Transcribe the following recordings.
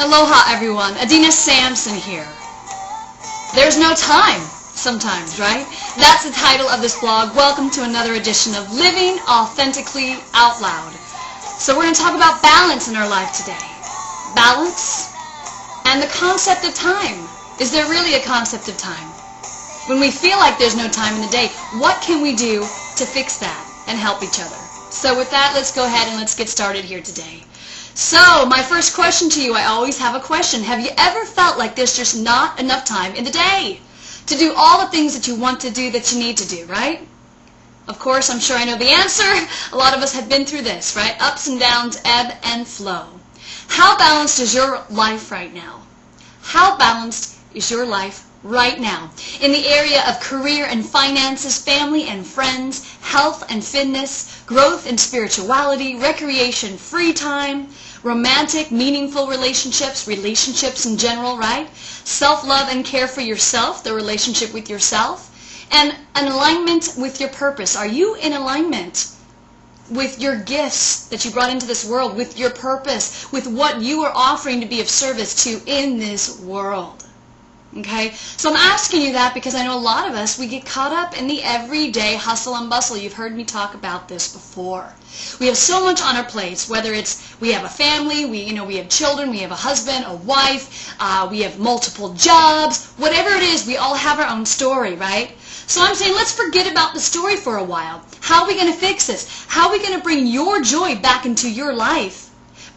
Aloha everyone, Adena Sampson here. There's no time sometimes, right? That's the title of this blog. Welcome to another edition of Living Authentically Out Loud. So we're going to talk about balance in our life today. Balance and the concept of time. Is there really a concept of time? When we feel like there's no time in the day, what can we do to fix that and help each other? So with that, let's go ahead and let's get started here today. So, my first question to you, I always have a question. Have you ever felt like there's just not enough time in the day to do all the things that you want to do, that you need to do, right? Of course, I'm sure I know the answer. A lot of us have been through this, right? Ups and downs, ebb and flow. How balanced is your life right now? How balanced is your life right now in the area of career and finances, family and friends, health and fitness, growth and spirituality, recreation, free time, romantic, meaningful relationships in general, right? Self-love and care for yourself, the relationship with yourself, and an alignment with your purpose. Are you in alignment with your gifts that you brought into this world, with your purpose, with what you are offering to be of service to in this world? Okay, so I'm asking you that because I know a lot of us, we get caught up in the everyday hustle and bustle. You've heard me talk about this before. We have so much on our plates, whether it's we have a family, we have children, we have a husband, a wife, we have multiple jobs, whatever it is, we all have our own story, right? So I'm saying let's forget about the story for a while. How are we going to fix this? How are we going to bring your joy back into your life?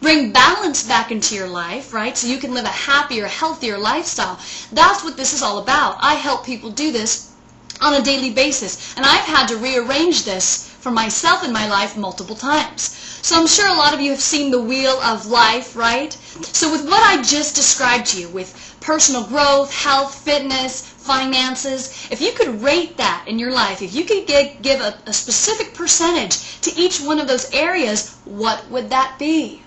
Bring balance back into your life, right? So you can live a happier, healthier lifestyle. That's what this is all about. I help people do this on a daily basis. And I've had to rearrange this for myself in my life multiple times. So I'm sure a lot of you have seen the wheel of life, right? So with what I just described to you, with personal growth, health, fitness, finances, if you could rate that in your life, if you could give a specific percentage to each one of those areas, what would that be?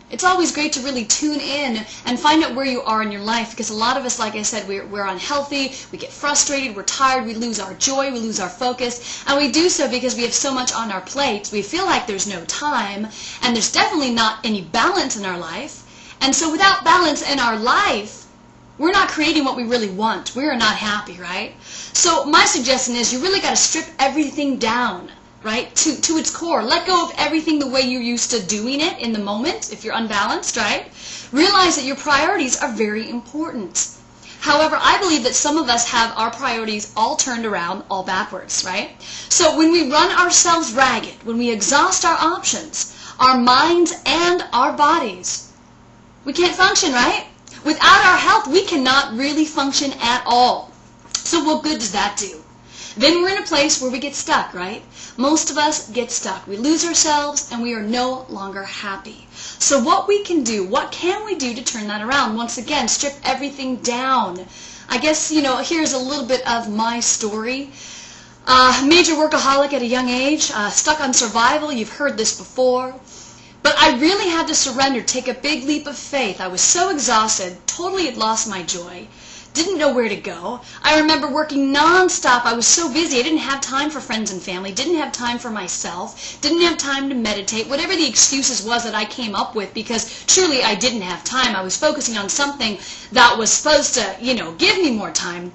It's always great to really tune in and find out where you are in your life, because a lot of us, like I said, we're unhealthy, we get frustrated, we're tired, we lose our joy, we lose our focus, and we do so because we have so much on our plates. We feel like there's no time, and there's definitely not any balance in our life. And so without balance in our life, we're not creating what we really want. We are not happy, right? So my suggestion is you really got to strip everything down, right, to its core. Let go of everything the way you're used to doing it in the moment, if you're unbalanced, right? Realize that your priorities are very important. However, I believe that some of us have our priorities all turned around, all backwards, right? So when we run ourselves ragged, when we exhaust our options, our minds and our bodies, we can't function, right? Without our health, we cannot really function at all. So what good does that do? Then we're in a place where we get stuck, right? Most of us get stuck. We lose ourselves and we are no longer happy. So what can we do to turn that around? Once again, strip everything down. I guess, here's a little bit of my story. Major workaholic at a young age, stuck on survival. You've heard this before. But I really had to surrender, take a big leap of faith. I was so exhausted, totally had lost my joy. Didn't know where to go. I remember working nonstop. I was so busy. I didn't have time for friends and family. Didn't have time for myself. Didn't have time to meditate. Whatever the excuses was that I came up with, because truly I didn't have time. I was focusing on something that was supposed to, give me more time.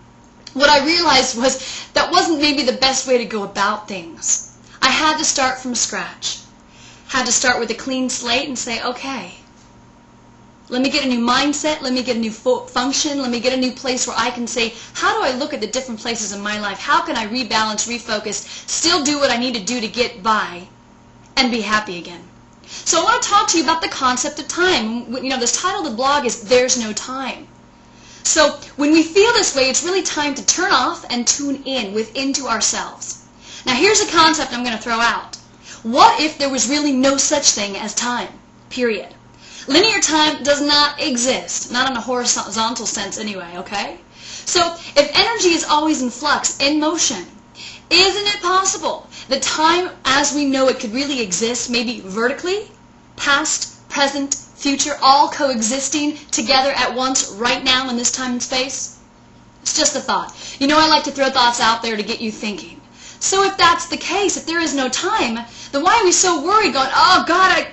What I realized was that wasn't maybe the best way to go about things. I had to start from scratch. Had to start with a clean slate and say, okay, let me get a new mindset, let me get a new function, let me get a new place where I can say, how do I look at the different places in my life? How can I rebalance, refocus, still do what I need to do to get by, and be happy again? So I want to talk to you about the concept of time. This title of the blog is There's No Time. So when we feel this way, it's really time to turn off and tune in into ourselves. Now here's a concept I'm going to throw out. What if there was really no such thing as time? Period. Linear time does not exist, not in a horizontal sense anyway, okay? So if energy is always in flux, in motion, isn't it possible that time as we know it could really exist, maybe vertically, past, present, future, all coexisting together at once right now in this time and space? It's just a thought. I like to throw thoughts out there to get you thinking. So if that's the case, if there is no time, then why are we so worried going, oh God,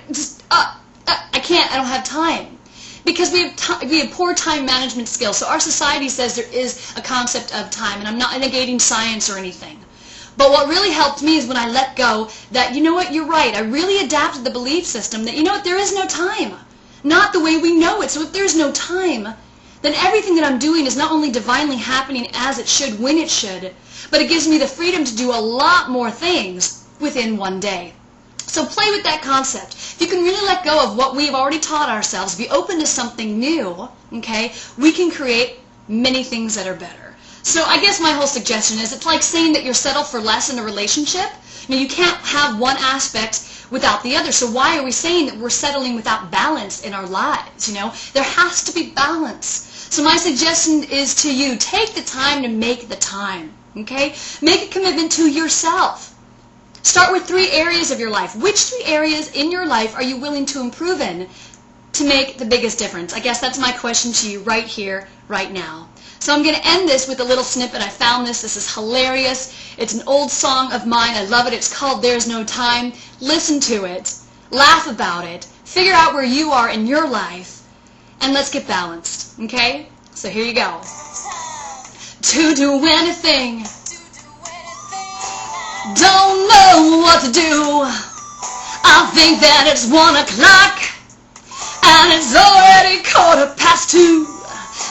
I can't, I don't have time? Because we have poor time management skills. So our society says there is a concept of time, and I'm not negating science or anything. But what really helped me is when I let go that, you know what, you're right. I really adapted the belief system that, you know what, there is no time. Not the way we know it. So if there's no time, then everything that I'm doing is not only divinely happening as it should, when it should, but it gives me the freedom to do a lot more things within one day. So play with that concept. If you can really let go of what we've already taught ourselves, be open to something new, okay, we can create many things that are better. So I guess my whole suggestion is, it's like saying that you're settled for less in a relationship. I mean, you can't have one aspect without the other. So why are we saying that we're settling without balance in our lives? You know, there has to be balance. So my suggestion is to you, take the time to make the time, okay? Make a commitment to yourself. Start with 3 areas of your life. Which 3 areas in your life are you willing to improve in to make the biggest difference? I guess that's my question to you right here, right now. So I'm going to end this with a little snippet. I found this. This is hilarious. It's an old song of mine. I love it. It's called There's No Time. Listen to it. Laugh about it. Figure out where you are in your life. And let's get balanced. Okay? So here you go. To do anything. Don't know what to do. I think that it's 1 o'clock and it's already 2:15.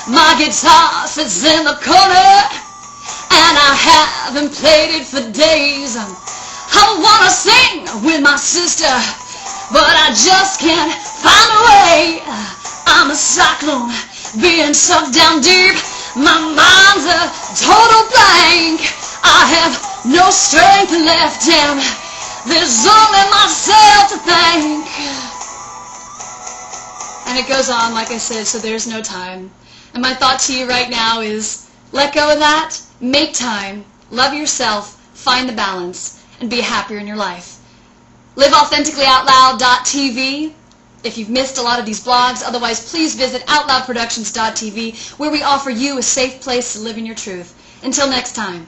My guitar sits in the corner and I haven't played it for days. I wanna sing with my sister, but I just can't find a way. I'm a cyclone being sucked down deep. My mind's a total blank. I have no strength left and there's only myself to thank. And it goes on, like I said, so there's no time. And my thought to you right now is, let go of that, make time, love yourself, find the balance, and be happier in your life. LiveAuthenticallyOutloud.tv if you've missed a lot of these blogs. Otherwise, please visit OutLoudProductions.tv, where we offer you a safe place to live in your truth. Until next time.